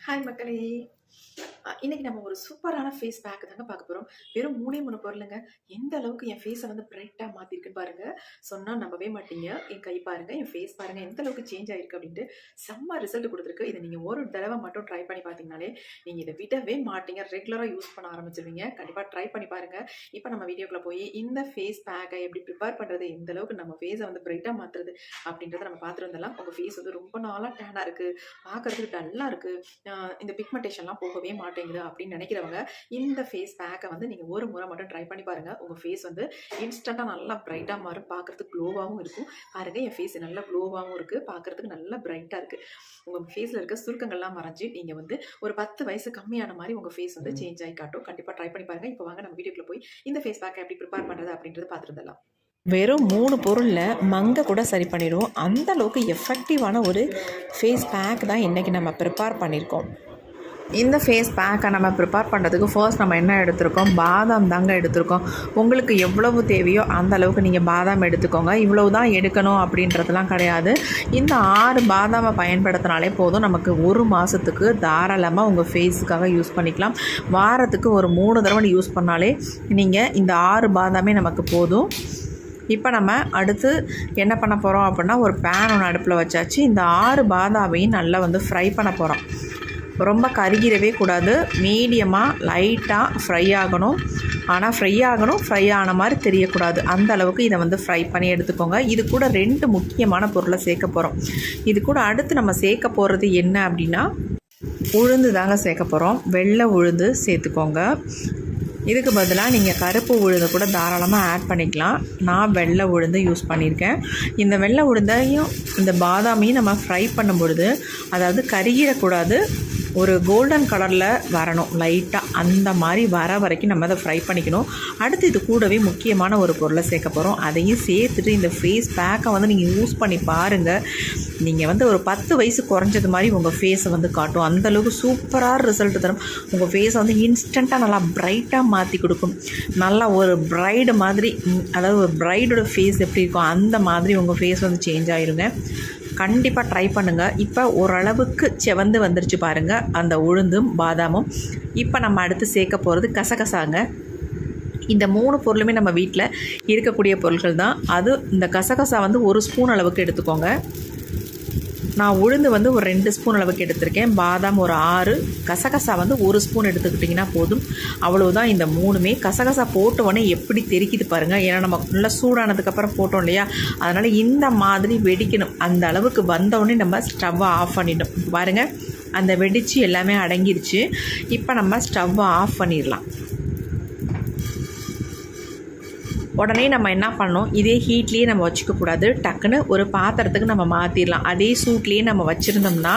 Hi மக்களே! இன்னைக்கு நம்ம ஒரு சூப்பரான ஃபேஸ் பேக் தாங்க பார்க்க போறோம். வெறும் 3 பொருளுங்க. எந்த அளவுக்கு என் ஃபேஸ வந்து பிரைட்டா மாத்திருக்குன்னு பாருங்க. சொன்னா நம்பவே மாட்டீங்க. என் கை பாருங்க, என் ஃபேஸ் பாருங்க எந்த அளவுக்கு சேஞ்ச் ஆயிருக்கு அப்படின்ட்டு. செம்ம ரிசல்ட் குடுத்துருக்கு. இத நீங்க ஒரு தடவ மட்டும் ட்ரை பண்ணி பார்த்தீங்கனாலே, நீங்க இத விடவே மாட்டீங்க. ரெகுலரா யூஸ் பண்ண ஆரம்பிச்சுருவீங்க. கண்டிப்பா ட்ரை பண்ணி பாருங்க. இப்ப நம்ம வீடியோக்குள்ள போய் இந்த ஃபேஸ் பேக்க எப்படி ப்ரிப்பேர் பண்றது, எந்த அளவுக்கு நம்ம ஃபேஸ வந்து பிரைட்டா மாத்துறது அப்படின்றத நம்ம பார்த்துட்டு வந்துடலாம். உங்க ஃபேஸ் வந்து ரொம்ப நாளா டேனா இருக்கு, பார்க்கறதுக்கு டல்லா இருக்கு, இந்த பிக்மெண்டேஷன்லாம் போகவே மாட்டேங்குது அப்படின்னு நினைக்கிறவங்க இந்த ஃபேஸ் பேக்கை வந்து நீங்கள் ஒரு முறை மட்டும் ட்ரை பண்ணி பாருங்கள். உங்கள் ஃபேஸ் வந்து இன்ஸ்டண்ட்டாக நல்லா பிரைட்டாக மாறும், பார்க்குறதுக்கு க்ளோவாகவும் இருக்கும். பாருங்கள், என் ஃபேஸ் நல்லா க்ளோவாகவும் இருக்குது, பார்க்குறதுக்கு நல்லா பிரைட்டாக இருக்குது. உங்கள் ஃபேஸில் இருக்க சுருக்கங்கள்லாம் மறைஞ்சு நீங்கள் வந்து ஒரு 10 வயசு கம்மியான மாதிரி உங்கள் ஃபேஸ் வந்து சேஞ்ச் ஆகி காட்டும். கண்டிப்பாக ட்ரை பண்ணி பாருங்கள். இப்போ வாங்க நம்ம வீடியோக்குள்ள போய் இந்த ஃபேஸ் பேக்கை எப்படி ப்ரிப்பேர் பண்ணுறது அப்படின்றது பார்த்துருந்தலாம். வெறும் 3 பொருளில் மங்கை கூட சரி பண்ணிடும். அந்த அளவுக்கு எஃபெக்டிவான ஒரு ஃபேஸ் பேக் தான் இன்றைக்கி நம்ம ப்ரிப்பேர் பண்ணியிருக்கோம். இந்த ஃபேஸ் பேக்கை நம்ம ப்ரிப்பேர் பண்ணுறதுக்கு ஃபர்ஸ்ட் நம்ம என்ன எடுத்திருக்கோம், பாதாம் தாங்க எடுத்திருக்கோம். உங்களுக்கு எவ்வளவு தேவையோ அந்த அளவுக்கு நீங்கள் பாதாம் எடுத்துக்கோங்க. இவ்வளவு தான் எடுக்கணும் அப்படின்றதுலாம் கிடையாது. இந்த 6 பாதாமை பயன்படுத்தினாலே போதும். நமக்கு ஒரு மாதத்துக்கு தாராளமாக உங்கள் ஃபேஸுக்காக யூஸ் பண்ணிக்கலாம். வாரத்துக்கு ஒரு 3 தடவை யூஸ் பண்ணாலே நீங்கள் இந்த 6 பாதாமே நமக்கு போதும். இப்போ நம்ம அடுத்து என்ன பண்ண போகிறோம் அப்படின்னா, ஒரு பேன் ஒன்று அடுப்பில் வச்சாச்சு. இந்த 6 பாதாமையும் நல்லா வந்து ஃப்ரை பண்ண போகிறோம். ரொம்ப கருகிடவே கூடாது, மீடியமாக லைட்டாக ஃப்ரை ஆகணும். ஆனால் ஃப்ரை ஆன மாதிரி தெரியக்கூடாது. அந்த அளவுக்கு இதை வந்து ஃப்ரை பண்ணி எடுத்துக்கோங்க. இது கூட 2 முக்கியமான பொருளை சேர்க்க போகிறோம். இது கூட அடுத்து நம்ம சேர்க்க போகிறது என்ன அப்படின்னா, உளுந்து தாங்க சேர்க்க போகிறோம். வெள்ளை உளுந்து சேர்த்துக்கோங்க. இதுக்கு பதிலாக நீங்கள் கருப்பு உளுந்து கூட தாராளமாக ஆட் பண்ணிக்கலாம். நான் வெள்ளை உளுந்து யூஸ் பண்ணியிருக்கேன். இந்த வெள்ளை உளுந்தையும் இந்த பாதாமையும் நம்ம ஃப்ரை பண்ணும் பொழுது, அதாவது கருகிடக்கூடாது, ஒரு கோல்டன் கலரில் வரணும் லைட்டாக. அந்த மாதிரி வர வரைக்கும் நம்ம அதை ஃப்ரை பண்ணிக்கணும். அடுத்து இது கூடவே முக்கியமான ஒரு பொருளை சேர்க்க போகிறோம். அதையும் சேர்த்துட்டு இந்த ஃபேஸ் பேக்கை வந்து நீங்கள் யூஸ் பண்ணி பாருங்கள். நீங்கள் வந்து ஒரு 10 வயசு குறைஞ்சது மாதிரி உங்கள் ஃபேஸை வந்து காட்டும். அந்தளவுக்கு சூப்பராக ரிசல்ட் தரும். உங்கள் ஃபேஸை வந்து இன்ஸ்டண்ட்டாக நல்லா பிரைட்டாக மாற்றி கொடுக்கும். நல்லா ஒரு பிரைடு மாதிரி, அதாவது ஒரு பிரைடோட ஃபேஸ் எப்படி இருக்கும் அந்த மாதிரி உங்கள் ஃபேஸ் வந்து சேஞ்ச் ஆகிருங்க. கண்டிப்பாக ட்ரை பண்ணுங்கள். இப்போ ஓரளவுக்கு செவந்து வந்துருச்சு பாருங்கள் அந்த உளுந்தும் பாதாமும். இப்போ நம்ம அடுத்து சேர்க்க போகிறது கசகசாங்க. இந்த 3 பொருளுமே நம்ம வீட்டில் இருக்கக்கூடிய பொருட்கள் தான். அது இந்த கசகசா வந்து 1 ஸ்பூன் அளவுக்கு எடுத்துக்கோங்க. நான் உளுந்து வந்து ஒரு 2 ஸ்பூன் அளவுக்கு எடுத்திருக்கேன். பாதாம் ஒரு 6, கசகசா வந்து 1 ஸ்பூன் எடுத்துக்கிட்டிங்கன்னா போதும். அவ்வளோதான். இந்த 3மே கசகசா போட்ட உடனே எப்படி தெரிக்குது பாருங்கள். ஏன்னா நம்ம நல்லா சூடானதுக்கப்புறம் போட்டோம் இல்லையா, அதனால் இந்த மாதிரி வெடிக்கணும். அந்த அளவுக்கு வந்தவுடனே நம்ம ஸ்டவ்வை ஆஃப் பண்ணிடணும். பாருங்கள், அந்த வெடித்து எல்லாமே அடங்கிருச்சு. இப்போ நம்ம ஸ்டவ்வை ஆஃப் பண்ணிடலாம். உடனே நம்ம என்ன பண்ணணும், இதே ஹீட்லேயே நம்ம வச்சுக்கக்கூடாது. டக்குன்னு ஒரு பாத்திரத்துக்கு நம்ம மாற்றிடலாம். அதே சூட்லேயே நம்ம வச்சுருந்தோம்னா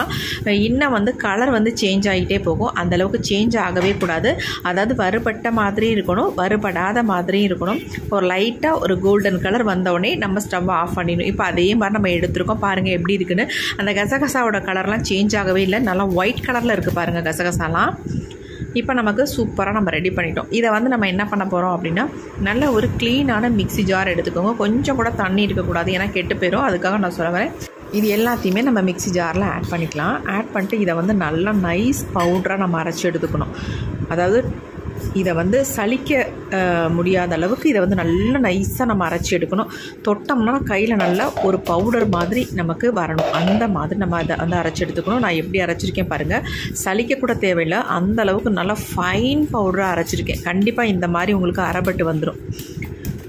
இன்னும் வந்து கலர் வந்து சேஞ்ச் ஆகிட்டே போகும். அந்தளவுக்கு சேஞ்ச் ஆகவே கூடாது. அதாவது வறுபட்ட மாதிரி இருக்கணும், வறுபடாத மாதிரி இருக்கணும். ஒரு லைட்டாக ஒரு கோல்டன் கலர் வந்தவுடனே நம்ம ஸ்டவ் ஆஃப் பண்ணிடணும். இப்போ அதே மாதிரி நம்ம எடுத்துருக்கோம். பாருங்கள் எப்படி இருக்குன்னு. அந்த கசகசாவோட கலர்லாம் சேஞ்ச் ஆகவே இல்லை, நல்லா ஒயிட் கலரில் இருக்குது பாருங்கள் கசகசாலாம். இப்போ நமக்கு சூப்பராக நம்ம ரெடி பண்ணிட்டோம். இதை வந்து நம்ம என்ன பண்ண போகிறோம் அப்படின்னா, நல்ல ஒரு க்ளீனான மிக்ஸி ஜார் எடுத்துக்கோங்க. கொஞ்சம் கூட தண்ணி இருக்கக்கூடாது, ஏன்னா கெட்டு போயிடும். அதுக்காக நான் சொல்ல வரேன். இது எல்லாத்தையுமே நம்ம மிக்ஸி ஜாரில் ஆட் பண்ணிக்கலாம். ஆட் பண்ணிட்டு இதை வந்து நல்லா நைஸ் பவுடராக நம்ம அரைச்சி எடுத்துக்கணும். அதாவது இதை வந்து சலிக்க முடியாத அளவுக்கு இதை வந்து நல்லா நைஸாக நம்ம அரைச்சி எடுக்கணும். தொட்டோம்னா கையில் நல்லா ஒரு பவுடர் மாதிரி நமக்கு வரணும். அந்த மாதிரி நம்ம அதை வந்து அரைச்சி எடுத்துக்கணும். நான் எப்படி அரைச்சிருக்கேன் பாருங்கள். சலிக்க கூட தேவையில்லை, அந்த அளவுக்கு நல்லா ஃபைன் பவுடராக அரைச்சிருக்கேன். கண்டிப்பாக இந்த மாதிரி உங்களுக்கு அரைபட்டு வந்துடும்.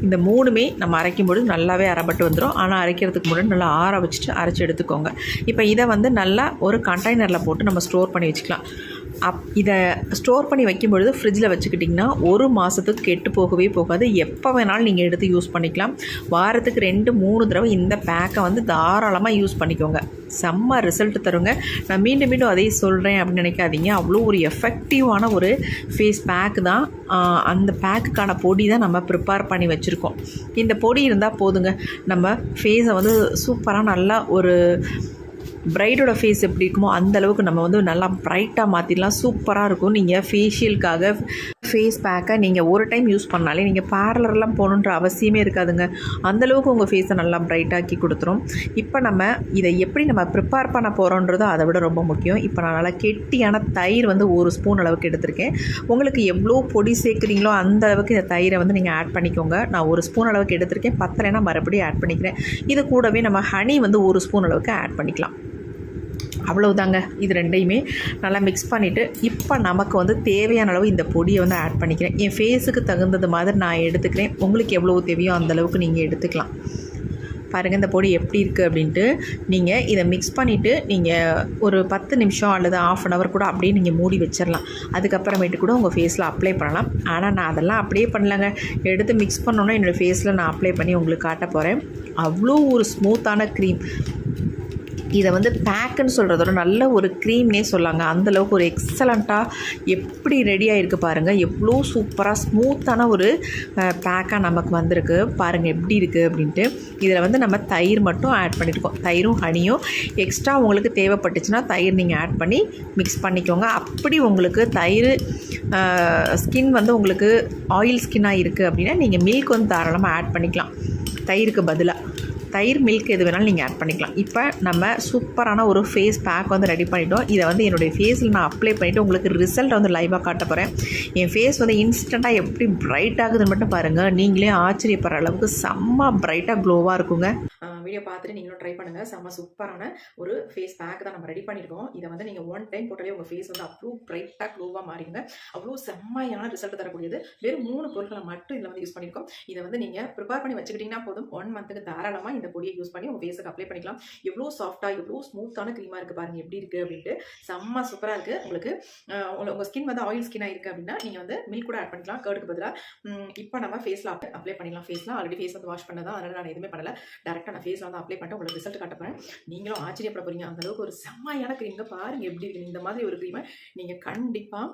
இந்த 3மே நம்ம அரைக்கும்பொழுது நல்லாவே அரைபட்டு வந்துடும். ஆனால் அரைக்கிறதுக்கு முன்னாடி நல்லா ஆற வச்சுட்டு அரைச்சி எடுத்துக்கோங்க. இப்போ இதை வந்து நல்லா ஒரு கண்டெய்னரில் போட்டு நம்ம ஸ்டோர் பண்ணி வச்சுக்கலாம். இதை ஸ்டோர் பண்ணி வைக்கும்பொழுது ஃப்ரிட்ஜில் வச்சுக்கிட்டிங்கன்னா 1 மாதத்துக்கு கெட்டு போகவே போகாது. எப்போ வேணாலும் நீங்கள் எடுத்து யூஸ் பண்ணிக்கலாம். வாரத்துக்கு 2-3 தடவை இந்த பேக்கை வந்து தாராளமாக யூஸ் பண்ணிக்கோங்க. செம்ம ரிசல்ட் தருங்க. நான் மீண்டும் அதே சொல்கிறேன் அப்படின்னு நினைக்காதீங்க. அவ்வளோ ஒரு எஃபெக்டிவான ஒரு ஃபேஸ் பேக்கு தான். அந்த பேக்குக்கான பொடி தான் நம்ம ப்ரிப்பேர் பண்ணி வச்சுருக்கோம். இந்த பொடி இருந்தால் போதுங்க, நம்ம ஃபேஸை வந்து சூப்பராக நல்லா ஒரு பிரைடோட ஃபேஸ் எப்படி இருக்குமோ அந்த அளவுக்கு நம்ம வந்து நல்லா பிரைட்டாக மாற்றிடலாம். சூப்பராக இருக்கும். நீங்கள் ஃபேஷியலுக்காக ஃபேஸ் பேக்கை நீங்கள் ஒரு டைம் யூஸ் பண்ணாலே நீங்கள் பார்லர்லாம் போகணுன்ற அவசியமே இருக்காதுங்க. அந்தளவுக்கு உங்கள் ஃபேஸை நல்லா பிரைட்டாக்கி கொடுத்துரும். இப்போ நம்ம இதை எப்படி நம்ம ப்ரிப்பேர் பண்ண போகிறோன்றது அதை விட ரொம்ப முக்கியம். இப்போ நான் நல்லா கெட்டியான தயிர் வந்து 1 ஸ்பூன் அளவுக்கு எடுத்திருக்கேன். உங்களுக்கு எவ்வளோ பொடி சேர்க்குறீங்களோ அந்த அளவுக்கு இந்த தயிரை வந்து நீங்கள் ஆட் பண்ணிக்கோங்க. நான் 1 ஸ்பூன் அளவுக்கு எடுத்திருக்கேன். பத்தலைன்னா மறுபடியும் ஆட் பண்ணிக்கிறேன். இது கூடவே நம்ம ஹனி வந்து 1 ஸ்பூன் அளவுக்கு ஆட் பண்ணிக்கலாம். அவ்வளவுதாங்க. இது ரெண்டையுமே நல்லா மிக்ஸ் பண்ணிவிட்டு இப்போ நமக்கு வந்து தேவையான அளவு இந்த பொடியை வந்து ஆட் பண்ணிக்கிறேன். என் ஃபேஸுக்கு தகுந்தது மாதிரி நான் எடுத்துக்கிறேன். உங்களுக்கு எவ்வளோ தேவையோ அந்தளவுக்கு நீங்கள் எடுத்துக்கலாம். பாருங்கள் இந்த பொடி எப்படி இருக்குது அப்படின்ட்டு. நீங்கள் இதை மிக்ஸ் பண்ணிவிட்டு நீங்கள் ஒரு 10 நிமிஷம் அல்லது ½ அன் ஹவர் கூட அப்படியே நீங்கள் மூடி வச்சிடலாம். அதுக்கப்புறமேட்டு கூட உங்கள் ஃபேஸில் அப்ளை பண்ணலாம். ஆனால் நான் அதெல்லாம் அப்படியே பண்ணலங்க. எடுத்து மிக்ஸ் பண்ணோன்னா என்னோடய ஃபேஸில் நான் அப்ளை பண்ணி உங்களுக்கு காட்ட போகிறேன். அவ்வளோ ஒரு ஸ்மூத்தான க்ரீம். இதை வந்து பேக்குன்னு சொல்கிறதோட நல்ல ஒரு க்ரீம்னே சொல்லாங்க. அந்தளவுக்கு ஒரு எக்ஸலண்ட்டாக எப்படி ரெடியாக இருக்குது பாருங்கள். எவ்வளோ சூப்பராக ஸ்மூத்தான ஒரு பேக்காக நமக்கு வந்திருக்கு பாருங்கள் எப்படி இருக்குது அப்படின்ட்டு. இதில் வந்து நம்ம தயிர் மட்டும் ஆட் பண்ணியிருக்கோம். தயிரும் ஹனியும் எக்ஸ்ட்ரா உங்களுக்கு தேவைப்பட்டுச்சுன்னா தயிர் நீங்கள் ஆட் பண்ணி மிக்ஸ் பண்ணிக்கோங்க. அப்படி உங்களுக்கு தயிர் ஸ்கின் வந்து உங்களுக்கு ஆயில் ஸ்கின்னாக இருக்குது அப்படின்னா நீங்கள் மில்க் வந்து தாராளமாக ஆட் பண்ணிக்கலாம். தயிருக்கு பதிலாக தயிர் மில்க் எது வேணாலும் நீங்கள் ஆட் பண்ணிக்கலாம். இப்போ நம்ம சூப்பரான ஒரு ஃபேஸ் பேக் வந்து ரெடி பண்ணிட்டோம். இதை வந்து என்னுடைய ஃபேஸில் நான் அப்ளை பண்ணிவிட்டு உங்களுக்கு ரிசல்ட் வந்து லைவாக காட்ட போகிறேன். என் ஃபேஸ் வந்து இன்ஸ்டண்ட்டாக எப்படி பிரைட் ஆகுதுன்னு மட்டும் பாருங்கள். நீங்களே ஆச்சரியப்படுற அளவுக்கு செம்ம பிரைட்டாக க்ளோவாக இருக்குங்க. வீடியோ பார்த்துட்டு நீங்களும் ட்ரை பண்ணுங்கள். செம்ம சூப்பரான ஒரு ஃபேஸ் பேக் தான் நம்ம ரெடி பண்ணியிருக்கோம். இதை வந்து நீங்கள் 1 டைம் போட்டாலே உங்கள் ஃபேஸ் வந்து அவ்வளோ பிரைட்டாக க்ளோவாக மாறிடுங்க. அவ்வளோ செம்மையான ரிசல்ட் தரக்கூடியது. வெறும் 3 பொருட்களை மட்டும் இதில் வந்து யூஸ் பண்ணியிருக்கோம். இதை வந்து நீங்கள் ப்ரிப்பேர் பண்ணி வச்சுக்கிட்டிங்கன்னா போதும். 1 மந்த்துக்கு தாராளமாக இந்த பொடியை யூஸ் பண்ணி உங்கள் ஃபேஸுக்கு அப்ளை பண்ணிக்கலாம். எவ்வளோ சாஃப்டாக எவ்வளோ ஸ்மூத்தான க்ரீமாக இருக்குது பாருங்கள் எப்படி இருக்குது அப்படின்ட்டு. செம்ம சூப்பராக இருக்குது. உங்களுக்கு உங்கள் ஸ்கின் வந்து ஆயில் ஸ்கின்னாக இருக்குது அப்படின்னா நீங்கள் வந்து மில்க் கூட ஆட் பண்ணிக்கலாம் கேர்டுக்கு பதிலாக. இப்போ நம்ம ஃபேஸில் அப்ளை பண்ணிக்கலாம். ஃபேஸில் ஆல்ரெடி ஃபேஸ் வந்து வாஷ் பண்ணதான், அதனால் நான் எதுவுமே பண்ணலை. டேரெக்டாக நான் ஃபேஸில் வந்து அப்ளை பண்ணிட்டு உங்களுக்கு ரிசல்ட் காட்ட போகிறேன். நீங்களும் ஆச்சரியப்பட போகிறீங்க. அந்தளவுக்கு ஒரு செம்மையான க்ரீம்ங்க. பாருங்கள் எப்படி இருக்குது. இந்த மாதிரி ஒரு க்ரீமை நீங்கள் கண்டிப்பாக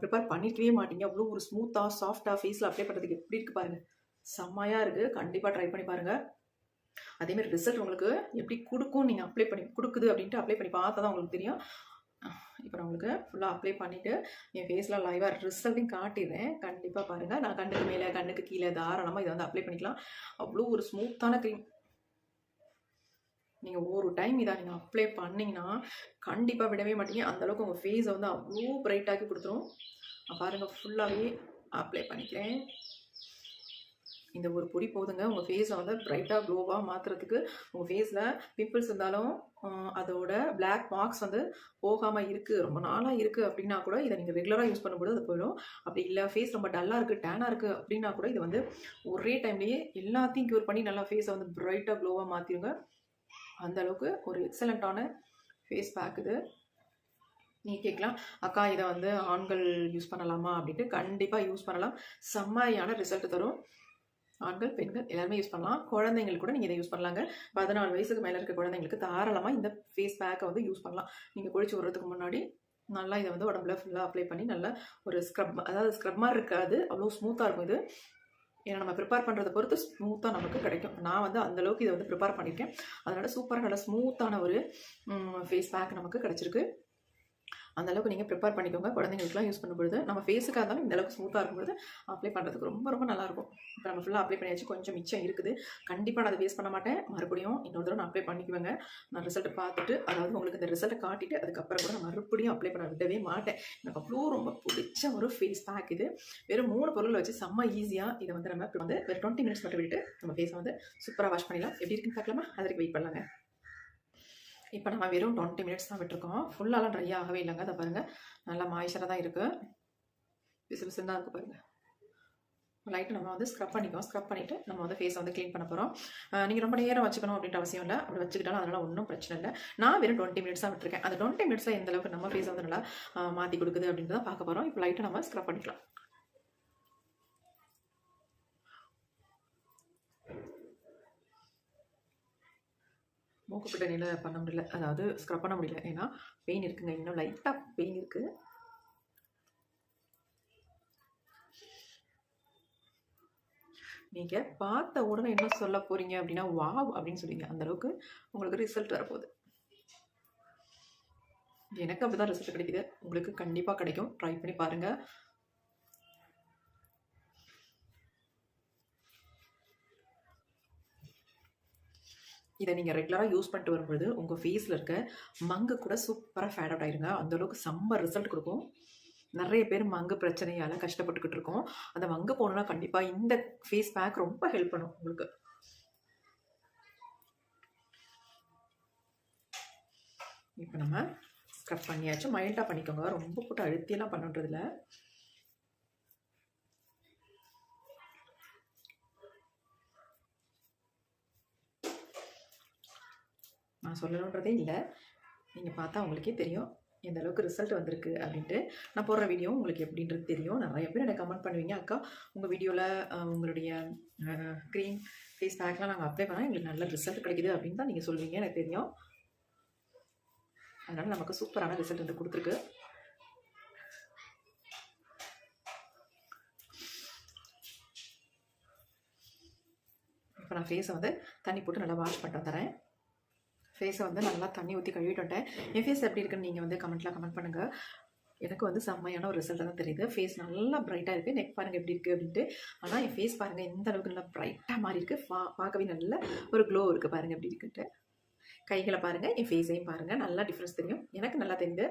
ப்ரிப்பேர் பண்ணிக்கவே மாட்டீங்க. அவ்வளோ ஒரு ஸ்மூத்தாக சாஃப்டாக ஃபேஸில் அப்ளை பண்ணுறதுக்கு எப்படி இருக்குது பாருங்கள். செம்மையாக இருக்குது. கண்டிப்பாக ட்ரை பண்ணி பாருங்கள். அதேமாதிரி ரிசல்ட் உங்களுக்கு எப்படி கொடுக்கும், நீங்கள் அப்ளை பண்ணி கொடுக்குது அப்படின்ட்டு அப்ளை பண்ணி பார்த்தா தான் உங்களுக்கு தெரியும். இப்போ நான் உங்களுக்கு ஃபுல்லாக அப்ளை பண்ணிவிட்டு என் ஃபேஸில் லைவாக ரிசல்ட்டையும் காட்டிடுறேன். கண்டிப்பாக பாருங்கள். நான் கண்ணுக்கு மேலே கண்ணுக்கு கீழே தாராளமாக இதை வந்து அப்ளை பண்ணிக்கலாம். அவ்வளோ ஒரு ஸ்மூத்தான க்ரீம். நீங்கள் ஒரு டைம் இதை நீங்கள் அப்ளை பண்ணிங்கன்னா கண்டிப்பாக விடவே மாட்டீங்க. அந்தளவுக்கு உங்கள் ஃபேஸை வந்து அவ்வளோ பிரைட்டாக்கி கொடுத்துரும். பாருங்கள் ஃபுல்லாகவே அப்ளை பண்ணிக்கிறேன். இந்த ஒரு பொடி போதுங்க உங்கள் ஃபேஸை வந்து பிரைட்டாக க்ளோவாக மாற்றுறதுக்கு. உங்கள் ஃபேஸில் பிம்பிள்ஸ் இருந்தாலும் அதோட பிளாக் மார்க்ஸ் வந்து போகாமல் இருக்குது, ரொம்ப நாளாக இருக்குது அப்படின்னா கூட இதை நீங்கள் ரெகுலராக யூஸ் பண்ணும்போது அது போயிடும். அப்படி இல்லை ஃபேஸ் ரொம்ப டல்லாக இருக்குது, டேனாக இருக்குது அப்படின்னா கூட இதை வந்து ஒரே டைம்லேயே எல்லாத்தையும் க்யூர் பண்ணி நல்லா ஃபேஸை வந்து பிரைட்டாக க்ளோவாக மாற்றிடுங்க. அந்தளவுக்கு ஒரு எக்ஸலண்ட்டான ஃபேஸ் பேக் இது. நீங்கள் கேட்கலாம், அக்கா இதை வந்து ஆண்கள் யூஸ் பண்ணலாமா அப்படின்ட்டு. கண்டிப்பாக யூஸ் பண்ணலாம். செம்மையான ரிசல்ட் தரும். ஆண்கள் பெண்கள் எல்லாருமே யூஸ் பண்ணலாம். குழந்தைங்களுக்கு கூட நீங்கள் இதை யூஸ் பண்ணலாங்க. 14 வயசுக்கு மேலே இருக்க குழந்தைங்களுக்கு தாராளமாக இந்த ஃபேஸ் பேக்கை வந்து யூஸ் பண்ணலாம். நீங்கள் குளிச்சு விடுறதுக்கு முன்னாடி நல்லா இதை வந்து உடம்புல ஃபுல்லாக அப்ளை பண்ணி நல்லா ஒரு ஸ்க்ரப், அதாவது ஸ்க்ரப் மாதிரி இருக்காது, அவ்வளோ ஸ்மூத்தாக இருக்கும் இது. ஏன்னா நம்ம ப்ரிப்பேர் பண்ணுறதை பொறுத்து ஸ்மூத்தாக நமக்கு கிடைக்கும். நான் வந்து அந்தளவுக்கு இதை வந்து ப்ரிப்பேர் பண்ணியிருக்கேன். அதனால் சூப்பராக நல்லா ஸ்மூத்தான ஒரு ஃபேஸ் பேக் நமக்கு கிடச்சிருக்கு. அந்தளவுக்கு நீங்கள் ப்ரிப்பேர் பண்ணிக்கோங்க. குழந்தைங்களுக்குலாம் யூஸ் பண்ணும்பொழுது நம்ம ஃபேஸுக்காக இருந்தாலும் இந்தளவுக்கு ஸ்மூத்தாக இருக்கும்போது அப்ளை பண்ணுறதுக்கு ரொம்ப ரொம்ப நல்லாயிருக்கும். இப்போ நம்ம ஃபுல்லாக அப்ளை பண்ணியாச்சு. கொஞ்சம் மிச்சம் இருக்குது. கண்டிப்பாக நான் அதை வேஸ்ட் பண்ண மாட்டேன். மறுபடியும் இன்னொரு தடவை நான் அப்ளை பண்ணிக்குவேங்க. நான் ரிசல்ட்டை பார்த்துட்டு, அதாவது உங்களுக்கு இந்த ரிசல்ட்டை காட்டிட்டு அதுக்கப்புறம் கூட நான் மறுபடியும் அப்ளை பண்ண விடவே மாட்டேன். எனக்கு அவ்வளோ ரொம்ப பிடிச்ச ஒரு ஃபேஸ் பேக் இது. வெறும் 3 பொருளை வச்சு செம்ம ஈஸியாக இதை வந்து நம்ம வந்து ஒரு 20 மினிட்ஸ் மட்டும் விட்டு நம்ம ஃபேஸை வந்து சூப்பராக வாஷ் பண்ணிடலாம். எப்படி இருக்குன்னு பார்க்கலாமா? அதுக்கு வெயிட் பண்ணலாங்க. இப்போ நம்ம வெறும் 20 மினிட்ஸ் தான் விட்டுருக்கோம். ஃபுல்லாலாம் ட்ரை ஆகவே இல்லைங்க. அதை பாருங்கள், நல்லா மாய்ச்சராக தான் இருக்குது. பிசு பிசுன்னு தான் இருக்குது பாருங்கள். லைட்டு நம்ம வந்து ஸ்க்ரப் பண்ணிக்கோம். ஸ்க்ரப் பண்ணிவிட்டு நம்ம வந்து ஃபேஸை வந்து க்ளீன் பண்ண போகிறோம். நீங்கள் ரொம்ப நேரம் வச்சுக்கணும் அப்படின்ற அவசியம் இல்லை. அப்படி வச்சுக்கிட்டாலும் அதனால் ஒன்றும் பிரச்சனை இல்லை. நான் வெறும் 20 மினிட்ஸ் தான் விட்டுருக்கேன். அந்த 20 மினிட்ஸில் எந்த அளவுக்கு நம்ம ஃபேஸை வந்து நல்லா மாற்றி கொடுக்குது அப்படின்றத பார்க்க போகிறோம். இப்போ லைட்டை நம்ம ஸ்க்ரப் பண்ணிக்கலாம். மூக்குப்பிட்ட நிலை பண்ண முடியல, அதாவது ஸ்க்ரப் பண்ண முடியல. ஏன்னா பெயின் இருக்குங்க. இன்னும் லைட்டாக பெயின் இருக்குது. நீங்கள் பார்த்த உடனே என்ன சொல்ல போகிறீங்க அப்படின்னா வாவ் அப்படின்னு சொல்லுவீங்க. அந்தளவுக்கு உங்களுக்கு ரிசல்ட் வரப்போகுது. எனக்கு அப்படி தான் ரிசல்ட் கிடைக்குது. உங்களுக்கு கண்டிப்பாக கிடைக்கும். ட்ரை பண்ணி பாருங்கள். இதை நீங்கள் ரெகுலராக யூஸ் பண்ணிட்டு வரும்பொழுது உங்கள் ஃபேஸில் இருக்க மங்கு கூட சூப்பராக ஃபேட் அவுட் ஆயிருங்க. அந்தளவுக்கு செம்ம ரிசல்ட் கொடுக்கும். நிறைய பேர் மங்கு பிரச்சனையால் கஷ்டப்பட்டுக்கிட்டு இருக்கோம். அந்த மங்கு போகணுன்னா கண்டிப்பாக இந்த ஃபேஸ் பேக் ரொம்ப ஹெல்ப் பண்ணும் உங்களுக்கு. இப்போ நம்ம ஸ்க்ரப் பண்ணியாச்சு. மைல்டாக பண்ணிக்கோங்க, ரொம்ப போட்டு அழுத்தியெல்லாம் பண்ணுறதில்ல. நான் சொல்லணுன்றதே இல்லை, நீங்கள் பார்த்தா உங்களுக்கே தெரியும் எந்த அளவுக்கு ரிசல்ட் வந்திருக்கு அப்படின்ட்டு. நான் போடுற வீடியோ உங்களுக்கு எப்படின்றது தெரியும். நிறைய பேர் எனக்கு கமெண்ட் பண்ணுவீங்க, அக்கா உங்கள் வீடியோவில் உங்களுடைய க்ரீம் ஃபேஸ் பேக்லாம் நாங்கள் அப்ளை பண்ணால் எங்களுக்கு நல்ல ரிசல்ட் கிடைக்குது அப்படின்னு தான் நீங்கள் சொல்லுவீங்க, எனக்கு தெரியும். அதனால் நமக்கு சூப்பரான ரிசல்ட் வந்து கொடுத்துருக்கு. இப்போ நான் ஃபேஸை வந்து தண்ணி போட்டு நல்லா வாஷ் பண்ணிட்டு வந்துடுறேன். ஃபேஸை வந்து நல்லா தண்ணி ஊற்றி கழுவிட்டு வந்துட்டேன். என் ஃபேஸ் எப்படி இருக்குன்னு நீங்கள் வந்து கமெண்ட் பண்ணுங்கள். எனக்கு வந்து செம்மையான ஒரு ரிசல்ட் தான் தெரியுது. ஃபேஸ் நல்லா பிரைட்டாக இருக்குது. நெக் பாருங்கள் எப்படி இருக்குது அப்படின்ட்டு. ஆனால் என் ஃபேஸ் பாருங்கள் எந்த அளவுக்கு நல்லா பிரைட்டாக மாறி இருக்குது. பார்க்கவே நல்ல ஒரு க்ளோ இருக்குது பாருங்கள் எப்படி இருக்குன்ட்டு. கைகளை பாருங்கள், என் ஃபேஸையும் பாருங்கள், நல்லா டிஃப்ரென்ஸ் தெரியும். எனக்கு நல்லா தெரியுது.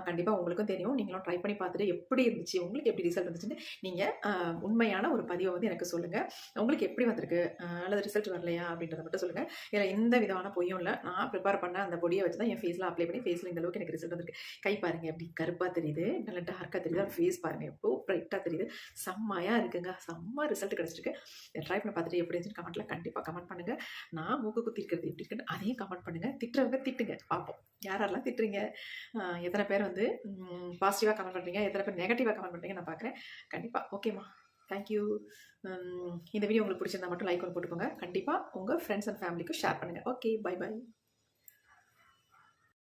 கண்டிப்பாக உங்களுக்கும் தெரியும். நீங்களும் ட்ரை பண்ணி பார்த்துட்டு எப்படி இருந்துச்சு, உங்களுக்கு எப்படி ரிசல்ட் வந்துச்சுன்னு நீங்கள் உண்மையான ஒரு பதிவை வந்து எனக்கு சொல்லுங்கள். உங்களுக்கு எப்படி வந்திருக்கு, அல்லது ரிசல்ட் வரலையா அப்படின்றத மட்டும் சொல்லுங்கள். இதில் எந்த விதமான பொய்யும் இல்லை. நான் ப்ரிப்பேர் பண்ண அந்த பொடியை வச்சு தான் என் ஃபேஸில் அப்ளை பண்ணி ஃபேஸில் இந்த அளவுக்கு எனக்கு ரிசல்ட் வந்திருக்கு. கை பாருங்கள் எப்படி கருப்பாக தெரியுது, நல்லா டார்க்காக தெரியுது. ஃபேஸ் பாருங்கள் எவ்வளோ ப்ரைட்டாக தெரியுது. செம்மையாக இருக்குங்க. செம்ம ரிசல்ட் கிடச்சிருக்கு. ட்ரை பண்ணி பார்த்துட்டு எப்படி இருந்துச்சுன்னு கமெண்ட்டில் கண்டிப்பாக கமெண்ட் பண்ணுங்கள். நான் மூக்கு குத்தி இருக்கிறது எப்படி இருக்குன்னு அதையும் கமெண்ட் பண்ணுங்கள். திட்டுறவங்க திட்டுங்க, பார்ப்போம் யாரெல்லாம் திட்டுறீங்க, எத்தனை பேர் வந்து பாசிட்டிவாக கமெண்ட் பண்ணுறீங்க, எத்தனை பேர் நெகட்டிவாக கமெண்ட் பண்ணுறீங்க நான் பார்க்குறேன். கண்டிப்பாக ஓகேம்மா, தேங்க்யூ. இந்த வீடியோ உங்களுக்கு பிடிச்சிருந்தா மட்டும் லைக் ஒன்று போட்டுக்கோங்க. கண்டிப்பாக உங்கள் ஃப்ரெண்ட்ஸ் அண்ட் ஃபேமிலிக்கு ஷேர் பண்ணுங்கள். Okay, bye by.